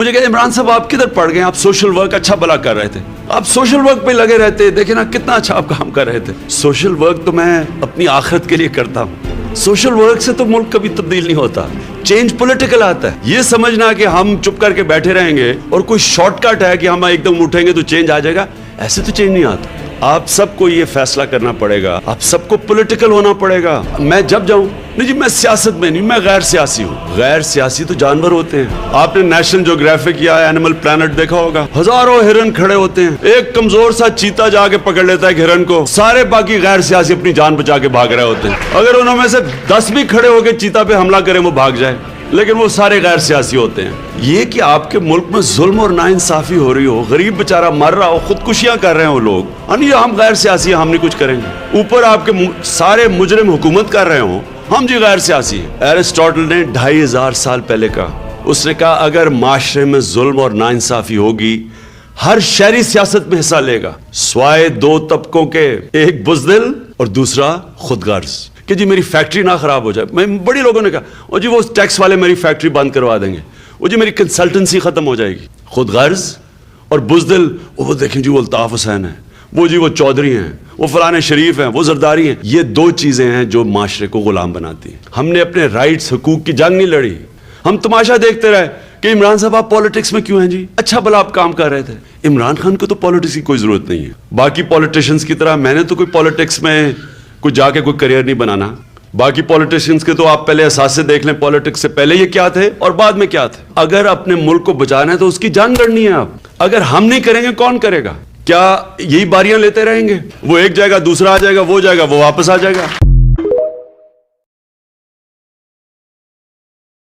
مجھے کہتے عمران صاحب آپ کدھر پڑ گئے؟ آپ سوشل ورک اچھا بلا کر رہے تھے، آپ سوشل ورک پہ لگے رہتے، دیکھیں نا کتنا اچھا آپ کام کر رہے تھے۔ سوشل ورک تو میں اپنی آخرت کے لیے کرتا ہوں، سوشل ورک سے تو ملک کبھی تبدیل نہیں ہوتا، چینج پولیٹیکل آتا ہے۔ یہ سمجھنا کہ ہم چپ کر کے بیٹھے رہیں گے اور کوئی شارٹ کٹ ہے کہ ہم ایک دم اٹھیں گے تو چینج آ جائے گا، ایسے تو چینج نہیں آتا۔ آپ سب کو یہ فیصلہ کرنا پڑے گا، آپ سب کو پولیٹیکل ہونا پڑے گا۔ میں جب جاؤں نہیں جی میں سیاست میں نہیں، میں غیر سیاسی ہوں۔ غیر سیاسی تو جانور ہوتے ہیں۔ آپ نے نیشنل جیوگرافک یا اینیمل پلانٹ دیکھا ہوگا، ہزاروں ہرن کھڑے ہوتے ہیں، ایک کمزور سا چیتا جا کے پکڑ لیتا ہے ہرن کو، سارے باقی غیر سیاسی اپنی جان بچا کے بھاگ رہے ہوتے ہیں۔ اگر انہوں میں سے 10 بھی کھڑے ہو کے چیتا پہ حملہ کریں وہ بھاگ جائے، لیکن وہ سارے غیر سیاسی ہوتے ہیں۔ یہ کہ آپ کے ملک میں ظلم اور ناانصافی ہو رہی ہو، غریب بیچارہ مر رہا ہو، خودکشیاں کر رہے ہیں وہ لوگ، نہیں ہم غیر سیاسی ہیں، ہم نہیں کچھ کریں گے، اوپر آپ کے سارے مجرم حکومت کر رہے ہوں، ہم جی غیر سیاسی ہیں۔ ایرسٹاٹل نے 2500 سال پہلے کہا، اس نے کہا اگر معاشرے میں ظلم اور ناانصافی ہوگی ہر شہری سیاست میں حصہ لے گا، سوائے 2 طبقوں کے، ایک بزدل اور دوسرا خود غرض، کہ جی میری فیکٹری نہ خراب ہو جائے۔ میں بڑی لوگوں نے کہا او جی وہ ٹیکس والے میری فیکٹری بند کروا دیں گے، وہ جی میری کنسلٹنسی ختم ہو جائے گی۔ خود غرض اور بزدل، وہ دیکھیں جی وہ الطاف حسین ہے، وہ جی وہ چودھری ہیں، وہ فلانے شریف ہیں، وہ زرداری ہیں۔ یہ 2 چیزیں ہیں جو معاشرے کو غلام بناتی ہیں۔ ہم نے اپنے رائٹس حقوق کی جنگ نہیں لڑی، ہم تماشا دیکھتے رہے کہ عمران صاحب آپ پالیٹکس میں کیوں ہیں جی، اچھا بھلا آپ کام کر رہے تھے۔ عمران خان کو تو پالیٹکس کی کوئی ضرورت نہیں ہے، باقی پالیٹیشنز کی طرح میں نے تو کوئی پالیٹکس میں کوئی جا کے کوئی کریئر نہیں بنانا۔ باقی پولیٹیشنز کے تو آپ پہلے اثاثے دیکھ لیں، پولیٹکس سے پہلے یہ کیا تھے اور بعد میں کیا تھے۔ اگر اپنے ملک کو بچانا ہے تو اس کی جان لڑنی ہے۔ آپ اگر ہم نہیں کریں گے کون کرے گا؟ کیا یہی باریاں لیتے رہیں گے؟ وہ ایک جائے گا دوسرا آ جائے گا، وہ جائے گا وہ واپس آ جائے گا۔